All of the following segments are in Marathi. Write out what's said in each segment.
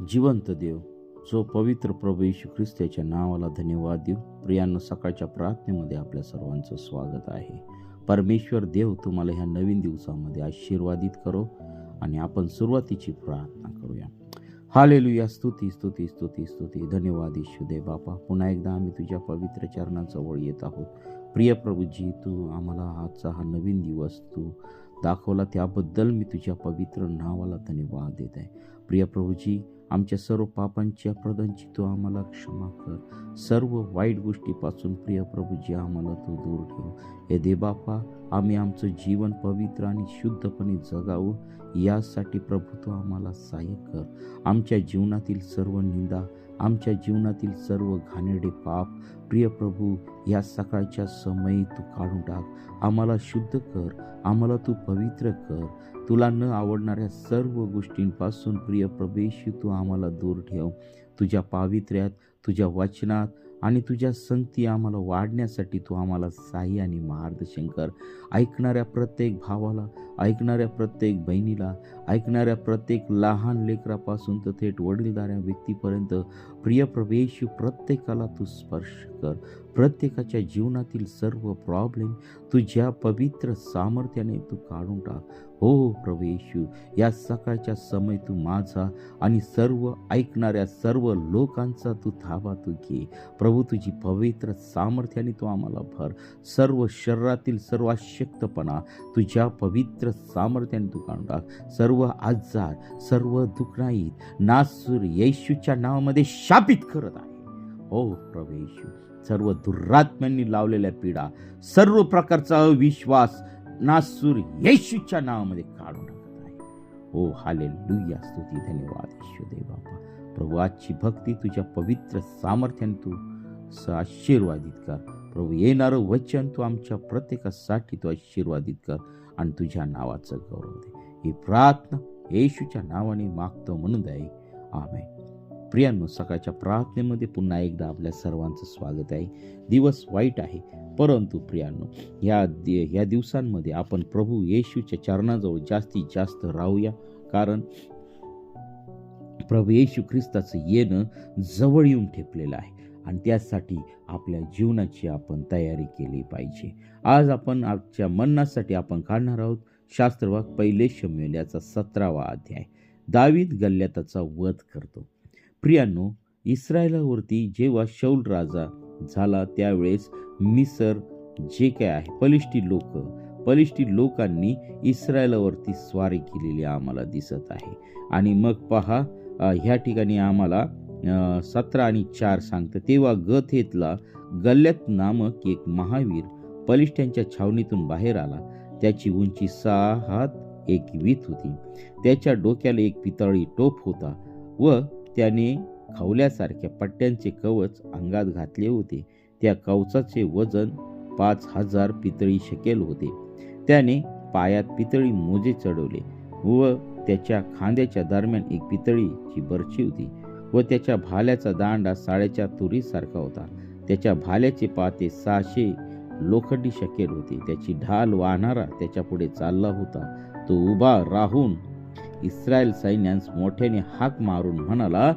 जिवंत देव, जो पवित्र प्रभू येशू ख्रिस्ताच्या नावाला धन्यवाद देऊ. प्रियांनो, सकाळच्या प्रार्थनेमध्ये आपल्या सर्वांचं स्वागत आहे. परमेश्वर देव तुम्हाला ह्या नवीन दिवसामध्ये आशीर्वादित करो आणि आपण सुरुवातीची प्रार्थना करूया. हालेलुया. स्तुती स्तुती स्तुती स्तुती. धन्यवाद येशू देव बापा. पुन्हा एकदा आम्ही तुझ्या पवित्र चरणाजवळ येत आहोत. प्रिय प्रभूजी, तू आम्हाला आजचा हा नवीन दिवस तू दाखवला, त्याबद्दल मी तुझ्या पवित्र नावाला धन्यवाद देत आहे. प्रिय प्रभूजी, आमच्या सर्व पापांच्या प्रदांची तू आम्हाला क्षमा कर. सर्व वाईट गोष्टीपासून प्रिय प्रभूजी आम्हाला तू दूर ठेव. हे दे बापा, आम्ही आमचं जीवन पवित्र आणि शुद्धपणे जगावं, यासाठी प्रभू तू आम्हाला सहाय्य कर. आमच्या जीवनातील सर्व निंदा, आमच्या जीवनातील सर्व घाणेरडे पाप प्रिय प्रभू या सकाळच्या समयी तू काढून टाक. आम्हाला शुद्ध कर, आम्हाला तू पवित्र कर. तुला न आवडणाऱ्या सर्व गोष्टींपासून प्रिय प्रभू तू आम्हाला दूर ठेव. तुझ्या पावित्र्यात, तुझ्या वचनात आणि तुझ्या संगती आम्हाला वाढण्यासाठी तू आम्हाला सहाय्य आणि मार्गदर्शन कर. ऐकणाऱ्या प्रत्येक भावाला, ऐकणाऱ्या प्रत्येक बहिणीला, ऐकणाऱ्या प्रत्येक लहान लेकरापासून तर थेट वडीलधाऱ्या व्यक्तीपर्यंत प्रिय प्रभू प्रत्येकाला तू स्पर्श कर. प्रत्येकाच्या जीवनातील सर्व प्रॉब्लेम तुझ्या पवित्र सामर्थ्याने तू काढून टाक. हो प्रभू येशू, या सकाळच्या समय तू माझा आणि सर्व ऐकणाऱ्या सर्व लोकांचा तू ताबा तू घे. प्रभू, तुझी पवित्र सामर्थ्याने तू आम्हाला भर. सर्व शरीरातील सर्व अशक्तपणा तुझ्या पवित्र सामर्थ्याने तू काढून टाक. सर्व आजार, सर्व दुःखनाईत नासूर येशूच्या नावामध्ये शापित करत आहे. हो प्रभू येशू, सर्व दुरात्म्यांनी लावलेल्या पीडा, सर्व प्रकारचा अविश्वास नासूर येशूच्या नावामध्ये काढून टाकत आहे. हो हालेलुया. स्तुती, धन्यवाद येशू देव बापा. प्रभू, आजची भक्ती तुझ्या पवित्र सामर्थ्याने तू आशीर्वादित कर. प्रभू, येणारं वचन तू आमच्या प्रत्येकासाठी तू आशीर्वादित कर आणि तुझ्या नावाचं गौरव दे. ही प्रार्थना येशूच्या नावाने मागतो म्हणून दे. आमेन. प्रियांनो, सकाळच्या प्रार्थनेमध्ये पुन्हा एकदा आपल्या सर्वांचं स्वागत आहे. दिवस वाईट आहे, परंतु प्रियांनो, ह्या दिवसांमध्ये आपण प्रभू येशूच्या चरणाजवळ जास्तीत जास्त राहूया, कारण प्रभू येशू ख्रिस्ताचं येणं जवळ येऊन ठेपलेलं आहे आणि त्यासाठी आपल्या जीवनाची आपण तयारी केली पाहिजे. आज आपण आजच्या मननासाठी आपण काढणार आहोत शास्त्रवाक 1 शमूएल याचा 17वा अध्याय. दावीद गल्ल्याताचा वध करतो. प्रियांनो, इस्रायलावरती जेव्हा शौल राजा झाला त्यावेळेस मिसर जे काय आहे पलिष्टी लोकांनी इस्रायलावरती स्वारी केलेली आम्हाला दिसत आहे. आणि मग पहा, ह्या ठिकाणी आम्हाला 17 आणि 4 सांगतं, तेव्हा गथेतला गल्ल्यात नामक एक महावीर पलिष्ठ्यांच्या छावणीतून बाहेर आला. त्याची उंची 6 हात 1 वीत होती. त्याच्या डोक्याला एक पितळी टोप होता व त्याने खवल्यासारख्या पट्ट्यांचे कवच अंगात घातले होते. त्या कवचाचे वजन 5000 पितळी शकेल होते. त्याने पायात पितळी मोजे चढवले व त्याच्या खांद्याच्या दरम्यान एक पितळीची बरछी होती व त्याच्या भाल्याचा दांडा साळ्याच्या तुरीसारखा होता. त्याच्या भाल्याचे पाते 600 लोखंडी शकेल होते. त्याची ढाल वाहणारा त्याच्या पुढे चालला होता. तो उभा राहून इस्रायल सैन्यास मोठ्याने हाक मारून म्हणाला,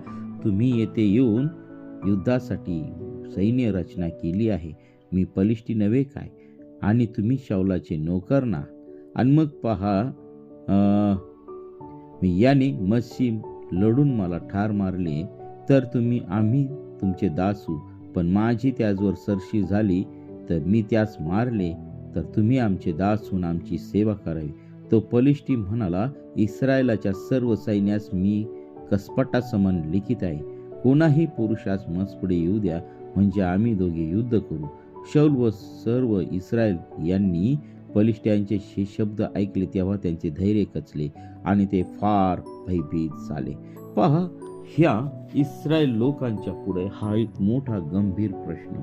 तुम्ही येथे येऊन युद्धासाठी सैन्य रचना केली आहे. मी पलिष्ठी नव्हे काय, आणि तुम्ही शाऊलाचे नोकर ना. आणि मग पहा, याने मशी लढून मला ठार मारले तर आम्ही तुमचे दासू, पण माझी त्याचवर सरशी झाली तर मी त्यास मारले तर तुम्ही आमचे दास होऊन आमची सेवा करावी. तो पलिष्ठी म्हणाला, इस्रायलाच्या सर्व सैन्यास मी कसपटासमान लिखित आहे. कोणाही पुरुषास मजपुढे येऊ द्या, म्हणजे आम्ही दोघे युद्ध करू. शौल व सर्व इस्रायल यांनी पलिष्ठ्यांचे शब्द ऐकले तेव्हा त्यांचे धैर्य कचले आणि ते फार भयभीत झाले. पहा, ह्या इस्रायल लोकांच्या पुढे हा एक मोठा गंभीर प्रश्न.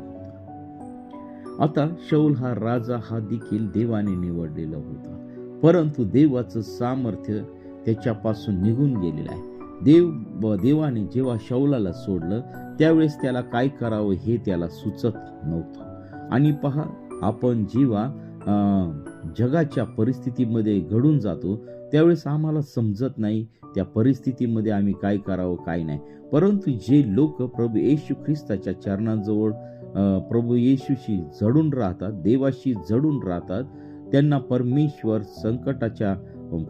आता शौल हा राजा हा देखील देवाने निवडलेला होता, परंतु देवाचं सामर्थ्य त्याच्यापासून निघून गेलेलं आहे. देवाने जेव्हा शौलाला सोडलं त्यावेळेस त्याला काय करावं हे त्याला सुचत नव्हतं. आणि पहा, आपण जेव्हा जगाच्या परिस्थितीमध्ये घडून जातो त्यावेळेस आम्हाला समजत नाही त्या परिस्थितीमध्ये आम्ही काय करावं काय नाही. परंतु जे लोक प्रभू येशू ख्रिस्ताच्या चरणाजवळ प्रभू येशूशी जडून राहतात, देवाशी जडून राहतात, त्यांना परमेश्वर संकटाच्या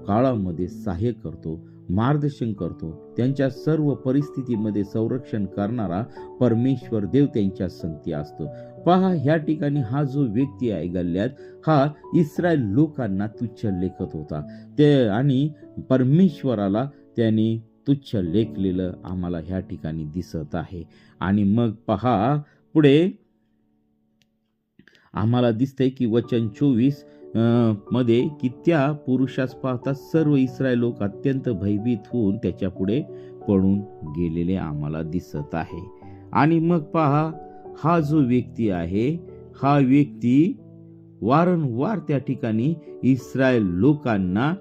काळामध्ये सहाय्य करतो, मार्गदर्शन करतो. त्यांच्या सर्व परिस्थितीमध्ये संरक्षण करणारा परमेश्वर देव त्यांच्या संगती असतो. पहा, ह्या ठिकाणी हा जो व्यक्ती आहे गल्ल्यात, हा इस्रायल लोकांना तुच्छ लेखत होता आणि परमेश्वराला त्याने तुच्छ लेखलेलं आम्हाला ह्या ठिकाणी दिसत आहे. आणि मग पहा पुढे आम्हाला दिसतंय की वचन 24 मध्ये की त्या पुरुषास पाहता सर्व इस्रायल लोक अत्यंत भयभीत होऊन त्याच्या पुढे पळून गेलेले आम्हाला दिसत आहे. आणि मग पहा, हा जो व्यक्ती आहे, हा व्यक्ती वारंवार त्या ठिकाणी इस्रायल लोकांना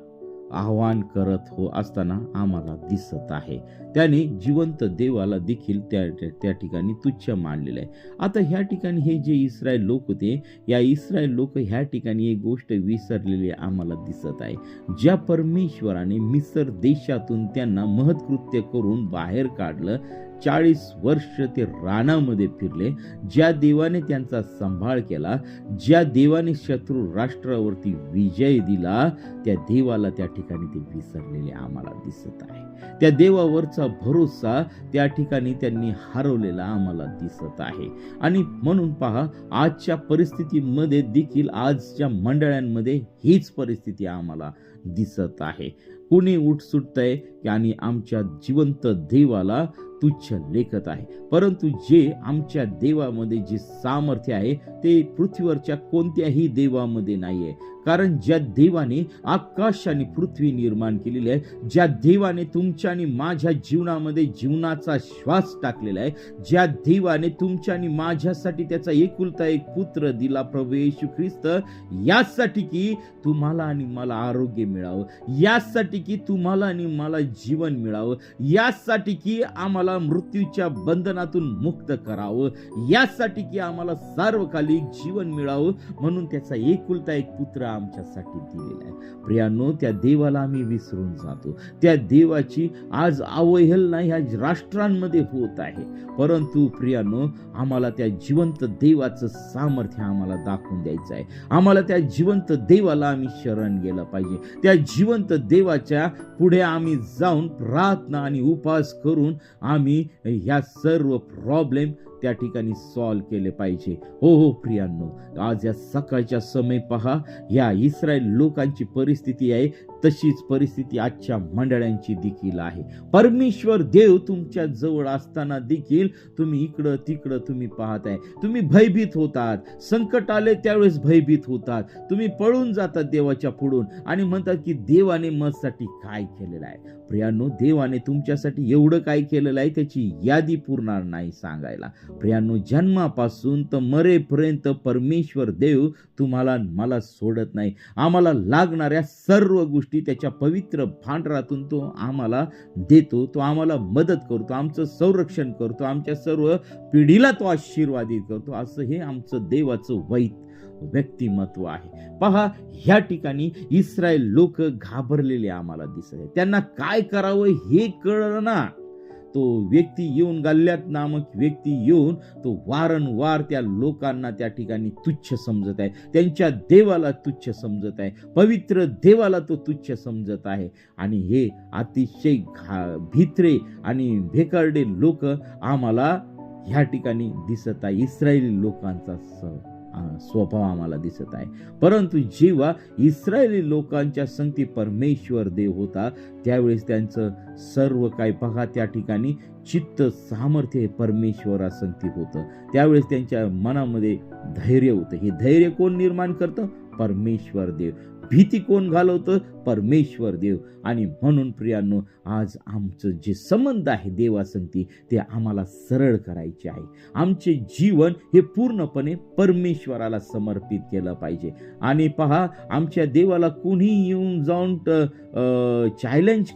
आव्हान करत असताना आम्हाला दिसत आहे. त्याने जिवंत देवाला देखील त्या ठिकाणी तुच्छ मानलेलं आहे. आता ह्या ठिकाणी हे जे इस्रायल लोक होते, या इस्रायल लोक ह्या ठिकाणी एक गोष्ट विसरलेली आम्हाला दिसत आहे. ज्या परमेश्वराने मिस्र देशातून त्यांना महत्कृत्य करून बाहेर काढलं, 40 वर्ष ते रानामध्ये फिरले, ज्या देवाने त्यांचा सांभाळ केला, ज्या देवाने शत्रू राष्ट्रावरती विजय दिला, त्या देवाला त्या ठिकाणी ते विसरलेले आम्हाला दिसत आहे. त्या देवावरचा भरोसा त्या ठिकाणी त्यांनी हरवलेला आम्हाला दिसत आहे. आणि म्हणून पहा, आजच्या परिस्थितीमध्ये देखील आजच्या मंडळांमध्ये हीच परिस्थिती आम्हाला दिसत आहे. कुणी उठसुटतंय आणि आमच्या जिवंत देवाला तुच्छ लेखत आहे. परंतु जे आमच्या देवामध्ये जे सामर्थ्य आहे ते पृथ्वीवरच्या कोणत्याही देवामध्ये नाही आहे. कारण ज्या देवाने आकाश आणि पृथ्वी निर्माण केलेली आहे, ज्या देवाने तुमच्या आणि माझ्या जीवनामध्ये जीवनाचा श्वास टाकलेला आहे, ज्या देवाने तुमच्या आणि माझ्यासाठी त्याचा एकुलता एक पुत्र दिला प्रभू येशू ख्रिस्त, यासाठी की तुम्हाला आणि मला आरोग्य मिळावं, यासाठी की तुम्हाला आणि मला जीवन मिळावं, यासाठी की आम्हाला मृत्यूच्या बंधनातून मुक्त करावं, यासाठी की आम्हाला सार्वकालिक जीवन मिळावं, म्हणून त्याचा एकुलता एक पुत्र आमच्यासाठी दिलेला आहे. प्रियांनो, त्या देवाला आम्ही विसरून जातो. त्या देवाची आज अवहेलना ह्या राष्ट्रांमध्ये होत आहे. परंतु प्रियांनो, आम्हाला त्या जिवंत देवाचं सामर्थ्य आम्हाला दाखवून द्यायचं आहे. आम्हाला त्या जिवंत देवाला आम्ही शरण गेलं पाहिजे. त्या जिवंत देवाच्या पुढे आम्ही जाऊन प्रार्थना आणि उपवास करून आम्ही ह्या सर्व प्रॉब्लेम त्या ठिकाणी सॉल्व्ह केले पाहिजे. हो प्रियांनो, आज या सकाळच्या समय पहा, या इस्रायल लोकांची परिस्थिती आहे, तशीच परिस्थिती आजच्या मंडळांची देखील आहे. परमेश्वर देव तुमच्या जवळ असताना देखील तुम्ही इकडं तिकडं तुम्ही पाहताय, तुम्ही भयभीत होतात. संकट आले त्यावेळेस भयभीत होतात, तुम्ही पळून जातात देवाच्या पुढून आणि म्हणतात की देवाने माझ्यासाठी काय केलेलं आहे. प्रियांनो, देवाने तुमच्यासाठी एवढं काय केलेलं आहे त्याची यादी पुरणार नाही सांगायला. प्रियांनो, जन्मापासून तर मरेपर्यंत परमेश्वर देव तुम्हाला मला सोडत नाही. आम्हाला लागणाऱ्या सर्व गोष्टी त्याच्या पवित्र भांडारातून तो आम्हाला देतो, तो आम्हाला मदत करतो, आमचं संरक्षण करतो, आमच्या सर्व पिढीला तो आशीर्वादित करतो. असं हे आमचं देवाचं व्यक्तिमत्व आहे. पहा, ह्या ठिकाणी इस्रायल लोक घाबरलेले आम्हाला दिसत आहे. त्यांना काय करावं हे कळलं ना. तो व्यक्ती येऊन, गल्ल्यात नामक व्यक्ती येऊन, तो वारंवार त्या लोकांना त्या ठिकाणी तुच्छ समजत आहे, त्यांच्या देवाला तुच्छ समजत आहे, पवित्र देवाला तो तुच्छ समजत आहे. आणि हे अतिशय भित्रे आणि भेकारडे लोक आम्हाला ह्या ठिकाणी दिसत आहे. इस्रायली लोकांचा स्वभाव आम्हाला दिसत आहे. परंतु जेव्हा इस्रायली लोकांच्या संगती परमेश्वर देव होता, त्यावेळेस त्यांचं सर्व काही पहा त्या ठिकाणी चित्त सामर्थ्य परमेश्वरा संगती होतं. त्यावेळेस त्यांच्या मनामध्ये धैर्य होतं. हे धैर्य कोण निर्माण करतं? परमेश्वर देव. भीती कोण घालवतं? परमेश्वर देव. आणि म्हणून प्रियांनो, आज आमचं जे संबंध आहे देवासंगती ते आम्हाला सरळ करायचे आहे. आमचे जीवन हे पूर्णपणे परमेश्वराला समर्पित केलं पाहिजे. आणि पहा, आमच्या देवाला कोणी येऊन जाऊन चॅलेंज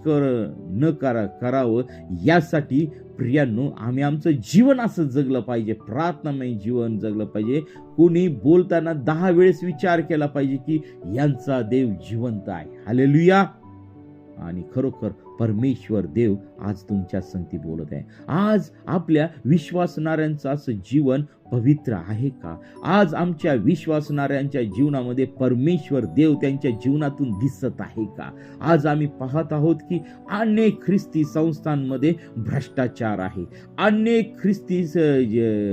करावं यासाठी प्रियांनो, आम्ही आमचं जीवन असं जगलं पाहिजे, प्रार्थनामय जीवन जगलं पाहिजे. कोणी बोलताना 10 वेळेस विचार केला पाहिजे की यांचा देव जिवंत आहे. हालेलुया. आणि खरोखर परमेश्वर देव आज तुमच्या संगती बोलत आहे. आज आपल्या विश्वासणाऱ्यांचं असं जीवन पवित्र आहे का? आज आमच्या विश्वासणाऱ्यांच्या जीवनामध्ये परमेश्वर देव त्यांच्या जीवनातून दिसत आहे का? आज आम्ही पाहत आहोत की अनेक ख्रिस्ती संस्थांमध्ये भ्रष्टाचार आहे, अनेक ख्रिस्ती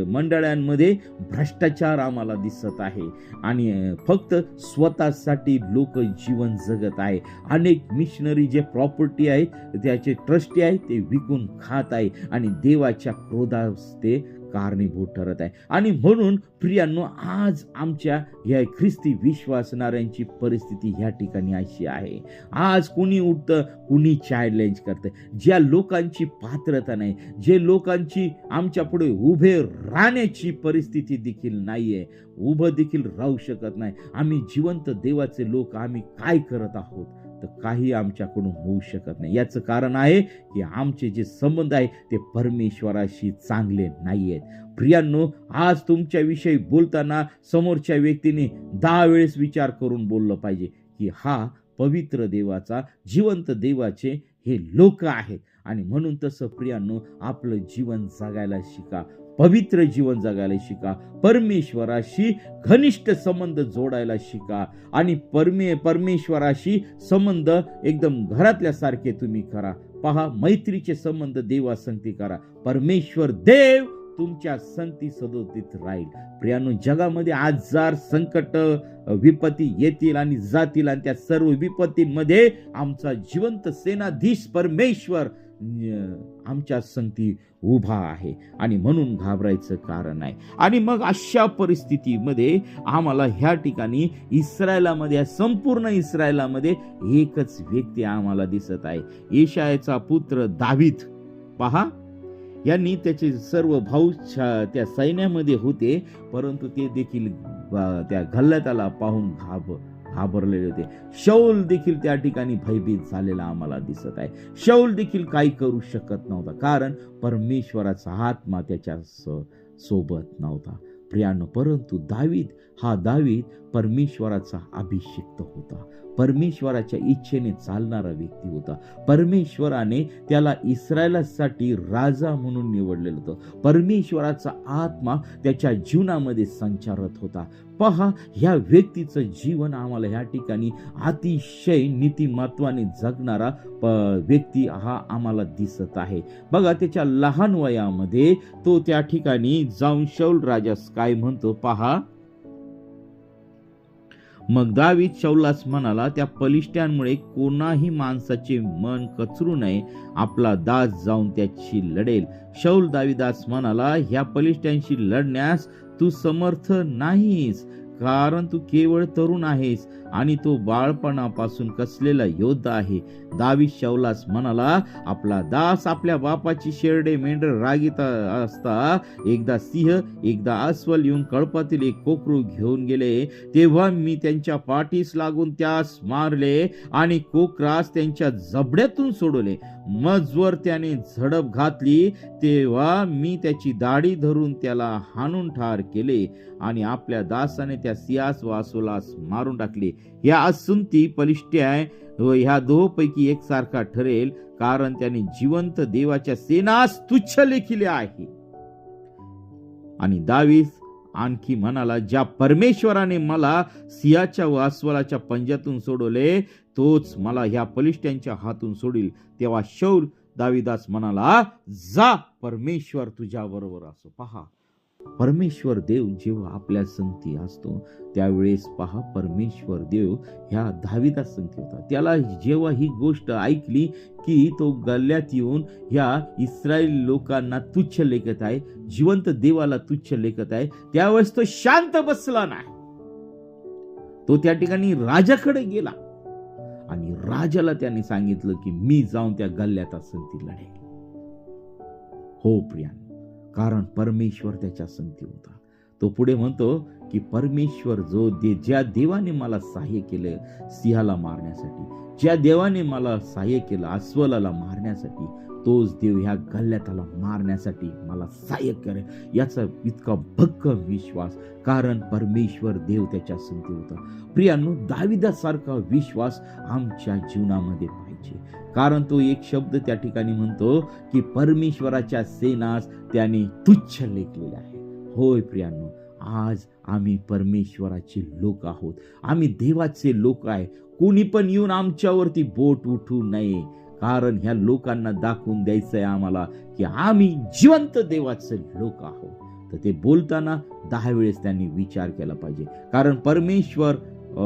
मंडळांमध्ये भ्रष्टाचार आम्हाला दिसत आहे आणि फक्त स्वतःसाठी लोक जीवन जगत आहे. अनेक मिशनरी जे प्रॉपर्टी आहेत, त्याचे ट्रस्टी आहेत, ते विकून खात आहे आणि देवाच्या क्रोधास ते कारणीभूत ठरत आहे. आणि म्हणून प्रियांनो, आज आमच्या या ख्रिस्ती विश्वासणाऱ्यांची परिस्थिती ह्या ठिकाणी अशी आहे. आज कुणी उठतं, कुणी चॅलेंज करतं. ज्या लोकांची पात्रता नाही, जे लोकांची आमच्या पुढे उभे राहण्याची परिस्थिती देखील नाहीये, उभं देखील राहू शकत नाही, आम्ही जिवंत देवाचे लोक आम्ही काय करत आहोत? तर काही आमच्याकडून होऊ शकत नाही. याचं कारण आहे की आमचे जे संबंध आहे ते परमेश्वराशी चांगले नाही आहेत. प्रियांनो, आज तुमच्याविषयी बोलताना समोरच्या व्यक्तीने 10 वेळेस विचार करून बोललं पाहिजे की हा पवित्र देवाचा, जिवंत देवाचे हे लोक आहेत. आणि म्हणून तसं प्रियांनो, आपलं जीवन जगायला शिका, पवित्र जीवन जगायला शिका, परमेश्वराशी घनिष्ठ संबंध जोडायला शिका आणि परमेश्वराशी संबंध एकदम घरातल्यासारखे तुम्ही करा. पहा, मैत्रीचे संबंध देवासंगती करा. परमेश्वर देव तुमच्या संगती सदोदित राहील. प्रियांनो, जगामध्ये आजार, संकट, विपत्ती येतील आणि जातील आणि त्या सर्व विपत्तींमध्ये आमचा जिवंत सेनाधीश परमेश्वर आमच्या संगती उभा आहे आणि म्हणून घाबरायचं कारण नाही. आणि मग अशा परिस्थितीमध्ये आम्हाला ह्या ठिकाणी इस्रायलामध्ये, संपूर्ण इस्रायलामध्ये एकच व्यक्ती आम्हाला दिसत आहे, यशायाचा पुत्र दावीद. पहा, यांनी त्याचे सर्व भाऊ त्या सैन्यामध्ये होते, परंतु ते देखील त्या गल्ल्याताला पाहून घाबरलेले होते. शौल देखील त्या ठिकाणी भयभीत झालेला आम्हाला दिसत आहे. शौल देखील काही करू शकत नव्हता, कारण परमेश्वराचा आत्मा त्याच्या सोबत नव्हता. प्रियांनो, परंतु दावीद परमेश्वराचा अभिषिक्त होता, परमेश्वराच्या इच्छेने चालणारा व्यक्ती होता. परमेश्वराने त्याला इस्रायलासाठी राजा म्हणून निवडलेलं होतं. परमेश्वराचा आत्मा त्याच्या जीवनामध्ये संचारत होता. पहा, ह्या व्यक्तीचं जीवन आम्हाला ह्या ठिकाणी अतिशय नीतिमत्वाने जगणारा व्यक्ती हा आम्हाला दिसत आहे. बघा, त्याच्या लहान वयामध्ये तो त्या ठिकाणी जाऊन शौल राजास काय म्हणतो, पहा. मग दावीद शौलास म्हणाला, त्या पलिष्ठ्यांमुळे कोणाही माणसाचे मन कचरू नये, आपला दास जाऊन त्याची लढेल. शौल दावीदास म्हणाला, ह्या पलिष्ठ्यांशी लढण्यास तू समर्थ नाहीस, कारण तू केवळ तरुण आहेस आणि तो बाळपणापासून कसलेला योद्धा आहे. दावीद शौलास म्हणाला, आपला दास आपल्या बापाची शेरडे मेंढर रागीत असता एकदा सिंह, एकदा अस्वल येऊन कळपातील एक कोकरू घेऊन गेले, तेव्हा मी त्यांच्या पाठीस लागून त्यास मारले आणि कोकरास त्यांच्या जबड्यातून सोडवले. मजवर त्याने झडप घातली, तेव्हा मी त्याची दाढी धरून त्याला हाणून ठार केले आणि आपल्या दासाने त्या सिंहास व अस्वलास मारून टाकले. या असून ती पलिष्ठ्या ह्या दोहोपैकी एकसारखा ठरेल, कारण त्याने जिवंत देवाच्या सेनास तुच्छ लेखिले आहे. आणि दावीद आणखी म्हणाला, ज्या परमेश्वराने मला सिंहाच्या व अस्वलाच्या पंजातून सोडवले, तोच मला ह्या पलिष्ठ्यांच्या हातून सोडील. तेव्हा शौल दावीदास म्हणाला, जा, परमेश्वर तुझ्या बरोबर असो. पहा, परमेश्वर देव जेव्हा आपल्या संगती असतो त्यावेळेस पहा, परमेश्वर देव ह्या दावीदास संगती होता. त्याला जेव्हा ही गोष्ट ऐकली की तो गल्ल्यात येऊन ह्या इस्रायली लोकांना तुच्छ लेखत आहे, जिवंत देवाला तुच्छ लेखत आहे, त्यावेळेस तो शांत बसला नाही. तो त्या ठिकाणी राजाकडे गेला आणि राजाला त्याने सांगितलं की मी जाऊन त्या गल्ल्यात संगती लढेल. हो प्रियान, कारण परमेश्वर त्याच्या संगती होता. तो पुढे म्हणतो की परमेश्वर ज्या देवाने मला सहाय्य केलं सिंहाला मारण्यासाठी, ज्या देवाने मला सहाय्य केलं अस्वलाला मारण्यासाठी, तोच देव ह्या गल्ल्याताला मारण्यासाठी मला सहाय्य करेल. याचा इतका भक्कम विश्वास, कारण परमेश्वर देव त्याच्या संगती होता. प्रियांनो, दावीदासारखा विश्वास आमच्या जीवनामध्ये पाहिजे. घ्यायची, कारण तो एक शब्द त्या ठिकाणी म्हणतो की परमेश्वराच्या सेनास त्याने तुच्छ लेखलेले आहे. होय प्रियांनो, आज आम्ही परमेश्वराचे लोक आहोत, आम्ही देवाचे लोक आहे. कोणी पण येऊन आमच्यावरती बोट उठू नये, कारण ह्या लोकांना दाखवून द्यायचंय आम्हाला की आम्ही जिवंत देवाचे लोक आहोत. तर ते बोलताना 10 वेळेस त्यांनी विचार केला पाहिजे, कारण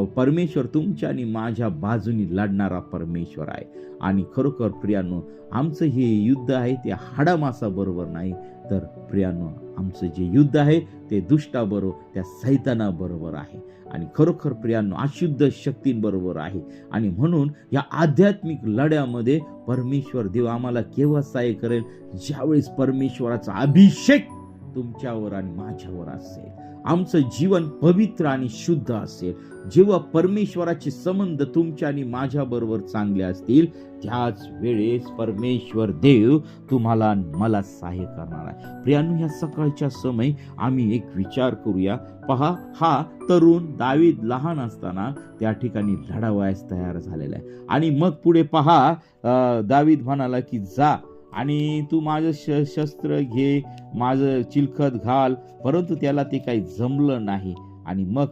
परमेश्वर तुमच्या आणि माझ्या बाजूनी लढणारा परमेश्वर आहे. आणि खरोखर प्रियांनो, आमचं हे युद्ध आहे ते हाडामासा बरोबर नाही, तर प्रियांनो, आमचं जे युद्ध आहे ते दुष्टाबरोबर, त्या सैतानाबरोबर आहे. आणि खरोखर प्रियांनो, अशुद्ध शक्तींबरोबर आहे. आणि म्हणून या आध्यात्मिक लढ्यामध्ये परमेश्वर देव आम्हाला केव्हा सहाय्य करेल, ज्यावेळेस परमेश्वराचा अभिषेक तुमच्यावर आणि माझ्यावर असेल, आमचं जीवन पवित्र आणि शुद्ध असेल, जेव्हा परमेश्वराचे संबंध तुमच्या आणि माझ्या बरोबर चांगले असतील, त्याच वेळेस परमेश्वर देव तुम्हाला मला सहाय्य करणार आहे. प्रियांनो, ह्या सकाळच्या समय आम्ही एक विचार करूया. पहा, हा तरुण दावीद लहान असताना त्या ठिकाणी लढावयास तयार झालेला आहे. आणि मग पुढे पहा, दावीद म्हणाला की जा आणि तू माझं शस्त्र घे, माझं चिलखत घाल, परंतु त्याला ते काही जमलं नाही. आणि मग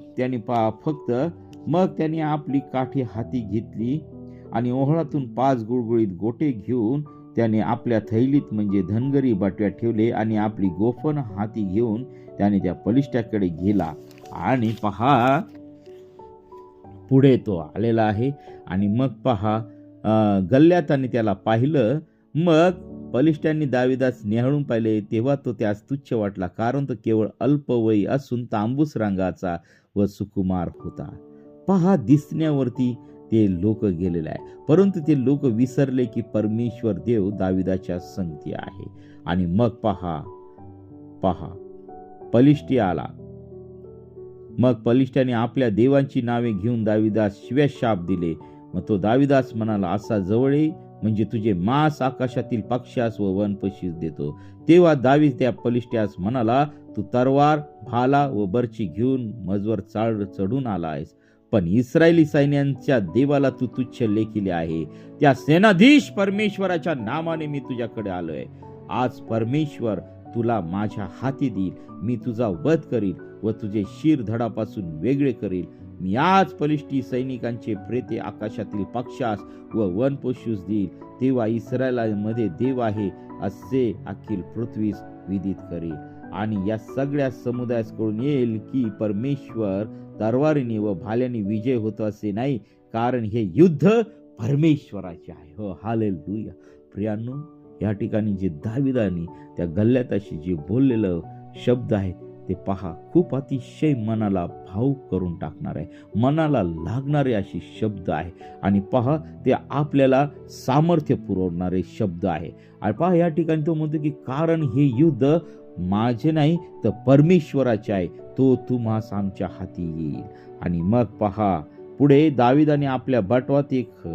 त्याने आपली काठी हाती घेतली आणि ओहळातून 5 गुळगुळीत गोटे घेऊन त्याने आपल्या थैलीत म्हणजे धनगरी बटव्यात ठेवले आणि आपली गोफण हाती घेऊन त्याने त्या बलिष्ठाकडे गेला. आणि पहा, पुढे तो आलेला आहे. आणि मग पहा, गल्ल्यात आणि त्याला पाहिलं. मग बलिष्ठांनी दाविदास निहाळून पाहिले, तेव्हा तो त्यास तुच्छ वाटला, कारण तो केवळ अल्पवयी असून तांबूस रंगाचा व सुकुमार होता. पहा, दिसण्यावरती ते लोक गेलेले आहे, परंतु ते लोक विसरले की परमेश्वर देव दाविदाच्या संगती आहे. आणि मग पहा, बलिष्ठी आला. मग बलिष्ठाने आपल्या देवांची नावे घेऊन दाविदास शिव्या शाप दिले. मग तो दाविदास म्हणाला, असा जवळ ये, म्हणजे तुझे मांस आकाशातील पक्ष्यास व वनपशीस देतो. तेव्हा दावीद त्या बलिष्ठास म्हणाला, तू तरवार, भाला व बर्ची घेऊन मजवर चढून आला आहेस, पण इस्रायली सैन्यांच्या देवाला तू तुच्छ लेखिले आहे. त्या सेनाधीश परमेश्वराच्या नामाने मी तुझ्याकडे आलोय. आज परमेश्वर तुला माझ्या हाती देईल. मी तुझा वध करील व तुझे शिर धडापासून वेगळे करील. मी आज बलिष्ठी सैनिकांचे प्रेते आकाशातील पक्षास व वनपशूस देईल. तेव्हा इस्रायलामध्ये देव आहे असे अखिल पृथ्वीस विदित करेल. आणि या सगळ्या समुदायास कळून येईल की परमेश्वर तरवारीने व भाल्याने विजय होतो असे नाही, कारण हे युद्ध परमेश्वराचे आहे. हो, हालेलुया. प्रियांनो, या ठिकाणी जे दाविदाने त्या गल्ल्याताशी जे बोललेलं शब्द आहे ते पहा, खूप अतिशय मनाला भावुक करून टाकणार आहे, मनाला लागणारे असे शब्द आहे. आणि पहा, ते आपल्याला सामर्थ्य पुरवणारे शब्द आहे. आणि पहा, या ठिकाणी तो म्हणतो की कारण हे युद्ध माझे नाही तर परमेश्वराचे आहे, तो तुम्हास आमच्या हाती येईल. आणि मग पहा, पुढे दाविदाने आपल्या बटवात एक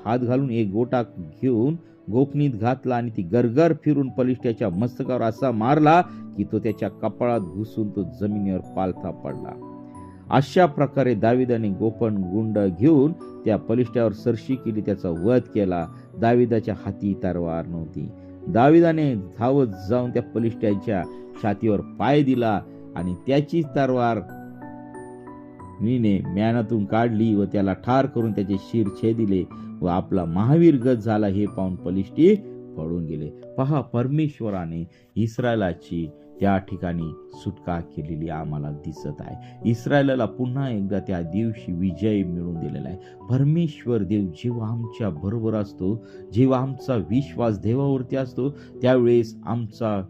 हात घालून एक गोटा घेऊन गोफणीत घातला आणि ती गरगर फिरून बलिष्ठाच्या मस्तकावर असा मारला की तो त्याच्या कपाळात घुसून तो जमिनीवर पालथा पडला. अशा प्रकारे दाविदाने गोपन गुंड घेऊन त्या बलिष्ठावर सरशी केली, त्याचा वध केला. दाविदाच्या हाती तलवार नव्हती. दाविदाने धावत जाऊन त्या बलिष्ठाच्या छातीवर पाय दिला आणि त्याची तलवार मीने म्यानातून काढली व त्याला ठार करून त्याचे शिर छेदिले व आपला महावीर गत झाला. हे पाहून बलिष्ठी पळून गेले. पहा, परमेश्वराने इस्रायलाची त्या ठिकाणी सुटका केलेली आम्हाला दिसत आहे. इस्रायलाला पुन्हा एकदा त्या दिवशी विजय मिळवून दिलेला आहे. परमेश्वर देव जेव्हा आमच्या बरोबर असतो, जेव्हा आमचा विश्वास देवावरती असतो, त्यावेळेस आमचा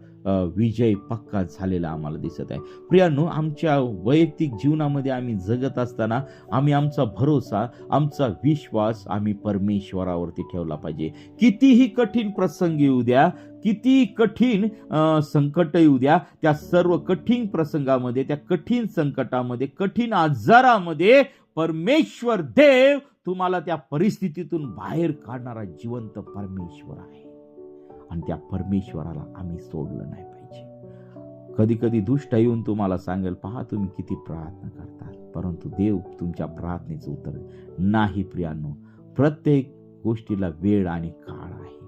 विजय पक्का झालेला आम्हाला दिसत आहे. प्रियांनो, आमच्या वैयक्तिक जीवनामध्ये आम्ही जगत असताना आम्ही आमचा भरोसा, आमचा विश्वास आम्ही परमेश्वरावरती ठेवला पाहिजे. कितीही कठीण प्रसंग येऊ द्या, किती कठीण संकट येऊ द्या, त्या सर्व कठीण प्रसंगामध्ये, त्या कठीण संकटामध्ये, कठीण आजारामध्ये परमेश्वर देव तुम्हाला त्या परिस्थितीतून बाहेर काढणारा जिवंत परमेश्वर आहे. आणि त्या परमेश्वराला आम्ही सोडलं नाही पाहिजे. कधी कधी दुष्ट येऊन तुम्हाला सांगेल, पहा तुम्ही किती प्रार्थना करतात, परंतु देव तुमच्या प्रार्थनेचं उत्तर नाही. प्रियांनो, प्रत्येक गोष्टीला वेळ आणि काळ आहे,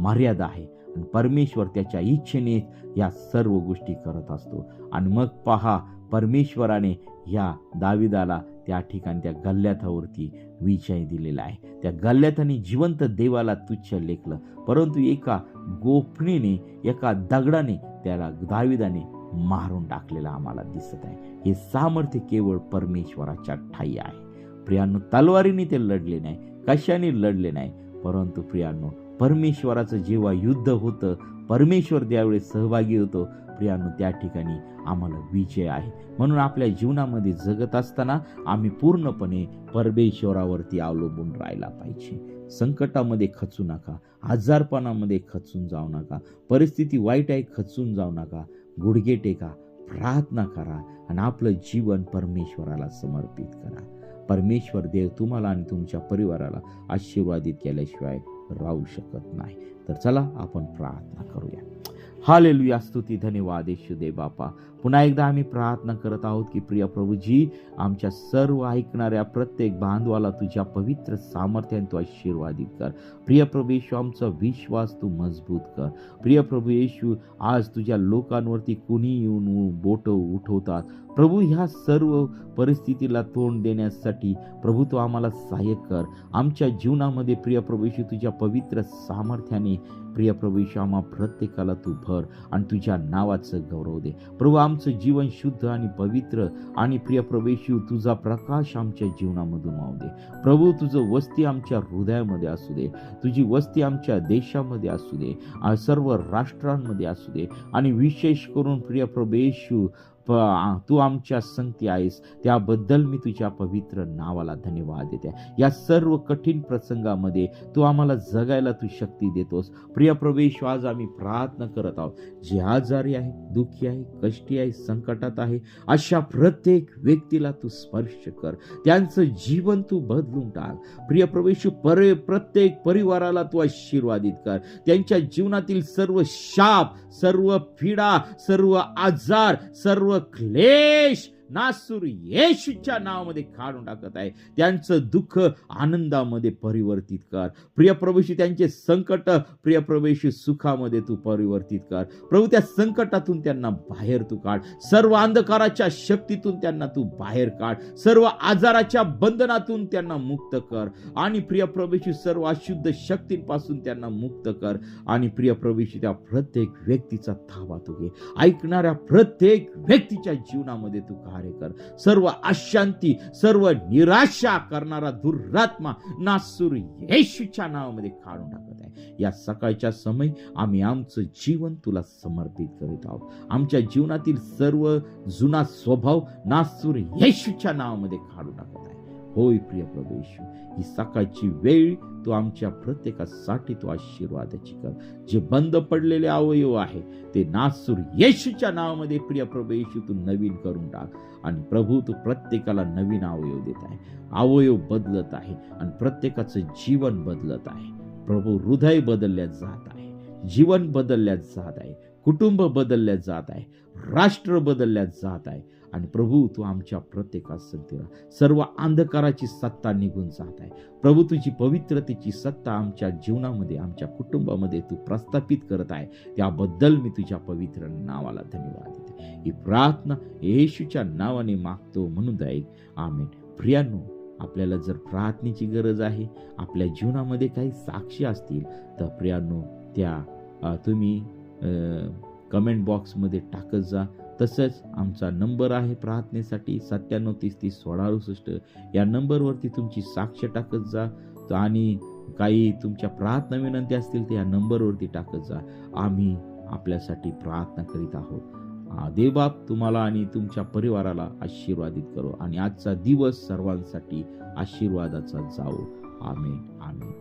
मर्यादा आहे. आणि परमेश्वर त्याच्या इच्छेने या सर्व गोष्टी करत असतो. आणि मग पहा, परमेश्वराने या दाविदाला त्या ठिकाणी त्या गल्ल्याथावरती विजय दिलेला आहे. त्या गल्ल्याथाने जिवंत देवाला तुच्छ लेखलं, परंतु एका गोफणीने, एका दगडाने त्याला दाविदाने मारून टाकलेलं आम्हाला दिसत आहे. हे सामर्थ्य केवळ परमेश्वराच्या ठायी आहे. प्रियांनो, तलवारीने ते लढले नाही, कशाने लढले नाही, परंतु प्रियांनो, परमेश्वराचं जेव्हा युद्ध होतं, परमेश्वर त्यावेळेस सहभागी होतो, प्रियांनो, त्या ठिकाणी आम्हाला विजय आहे. म्हणून आपल्या जीवनामध्ये जगत असताना आम्ही पूर्णपणे परमेश्वरावरती अवलंबून राहायला पाहिजे. संकटामध्ये खचू नका, आजारपणामध्ये खचून जाऊ नका, परिस्थिती वाईट आहे खचून जाऊ नका. गुडघे टेका, प्रार्थना करा आणि आपलं जीवन परमेश्वराला समर्पित करा. परमेश्वर देव तुम्हाला आणि तुमच्या परिवाराला आशीर्वादित केल्याशिवाय राहू शकत नाही. तर चला आपण प्रार्थना करूया. हालेलुया, स्तुती, धन्यवाद येशू बापा. पुन्हा एकदा आम्ही प्रार्थना करत आहोत की प्रिय प्रभूजी, आमच्या सर्व ऐकणाऱ्या प्रत्येक बांधवाला तुझ्या पवित्र सामर्थ्याने तू आशीर्वादित कर. प्रिय प्रभू येशू, आमचा विश्वास तू मजबूत कर. प्रिय प्रभू येशू, आज तुझ्या लोकांवरती कुणी येऊन बोट उठवतात प्रभू, ह्या सर्व परिस्थितीला तोंड देण्यासाठी प्रभू तू आम्हाला सहाय्य कर. आमच्या जीवनामध्ये प्रिय प्रभू येशू तुझ्या पवित्र सामर्थ्याने प्रिय प्रभू येशू आम्हा प्रत्येकाला तू भर आणि तुझ्या नावाचं गौरव दे. प्रभू, आमचं जीवन शुद्ध आणि पवित्र आणि प्रिय प्रभू येशू तुझा प्रकाश आमच्या जीवनामधून वाहू दे. प्रभू, तुझं वस्ती आमच्या हृदयामध्ये असू दे, तुझी वस्ती आमच्या देशामध्ये असू दे, सर्व राष्ट्रांमध्ये असू दे. आणि विशेष करून प्रिय प्रभू येशू तू आमच्या संगती आहेस, त्याबद्दल मी तुझ्या पवित्र नावाला धन्यवाद देते. या सर्व कठीण प्रसंगामध्ये तू आम्हाला जगायला तू शक्ती देतोस. प्रिय प्रभू येशू, आज आम्ही प्रार्थना करत आहोत, जे आजारी आहे, दुःखी आहे, कष्टी आहे, संकटात आहे, अशा प्रत्येक व्यक्तीला तू स्पर्श कर, त्यांचं जीवन तू बदलून टाक. प्रिय प्रभू येशू, प्रत्येक परिवाराला तू आशीर्वादित कर. त्यांच्या जीवनातील सर्व शाप, सर्व पीडा, सर्व आजार, सर्व क्लेश नासूर येशूच्या नावामध्ये काढून टाकत आहे. त्यांचं दुःख आनंदामध्ये परिवर्तित कर. प्रिय प्रभूशी, त्यांचे संकट प्रिय प्रभूशी सुखामध्ये तू परिवर्तित कर. प्रभू, त्या संकटातून त्यांना बाहेर तू काढ. सर्व अंधकाराच्या शक्तीतून त्यांना तू बाहेर काढ. सर्व आजाराच्या बंधनातून त्यांना मुक्त कर. आणि प्रिय प्रभूशी, सर्व अशुद्ध शक्तींपासून त्यांना मुक्त कर. आणि प्रिय प्रभूशी, त्या प्रत्येक व्यक्तीचा ताबा तू घे. ऐकणाऱ्या प्रत्येक व्यक्तीच्या जीवनामध्ये तू कार्य कर. सर्व अशांती, सर्व निराशा करणारा दुरात्मा नासूर येशूच्या नावामध्ये काढून टाकत आहे. या सकाळच्या समय आम्ही आमचं जीवन तुला समर्पित करीत आहोत. आमच्या जीवनातील सर्व जुना स्वभाव नासूर येशूच्या नावामध्ये काढून टाकत आहे. होय प्रिय प्रभू येशू, ही सकाळची वेळ तू आमच्या प्रत्येकासाठी तू आशीर्वादाची कर. जे बंद पडलेले अवयव आहे ते नासूर येशूच्या नावामध्ये प्रिय प्रभू येशू तू नवीन करून टाक. आणि प्रभू, तू प्रत्येकाला नवीन अवयव देत आहे, अवयव बदलत आहे आणि प्रत्येकाचं जीवन बदलत आहे. प्रभू, हृदय बदलल्यात जात आहे, जीवन बदलल्यात जात आहे, कुटुंब बदलल्यात जात आहे, राष्ट्र बदलल्यात जात आहे. आणि प्रभू, तू आमच्या प्रत्येकास संगती राहा. सर्व अंधकाराची सत्ता निघून जात आहे. प्रभू, तुझी पवित्रतेची सत्ता आमच्या जीवनामध्ये, आमच्या कुटुंबामध्ये तू प्रस्थापित करत आहे. त्याबद्दल मी तुझ्या पवित्र नावाला धन्यवाद देते. ही प्रार्थना येशूच्या नावाने मागतो म्हणून ऐक. आमेन. प्रियांनो, आपल्याला जर प्रार्थनेची गरज आहे, आपल्या जीवनामध्ये काही साक्षी असतील तर प्रियांनो त्या तुम्ही कमेंट बॉक्समध्ये टाकत जा. तसंच आमचा नंबर आहे प्रार्थनेसाठी 9730301668. या नंबरवरती तुमची साक्ष टाकत जा. आणि काही तुमच्या प्रार्थना विनंती असतील तर या नंबरवरती टाकत जा. आम्ही आपल्यासाठी प्रार्थना करीत आहोत. देवबाप तुम्हाला आणि तुमच्या परिवाराला आशीर्वादित करो आणि आजचा दिवस सर्वांसाठी आशीर्वादाचा जावो. आमेन, आमेन.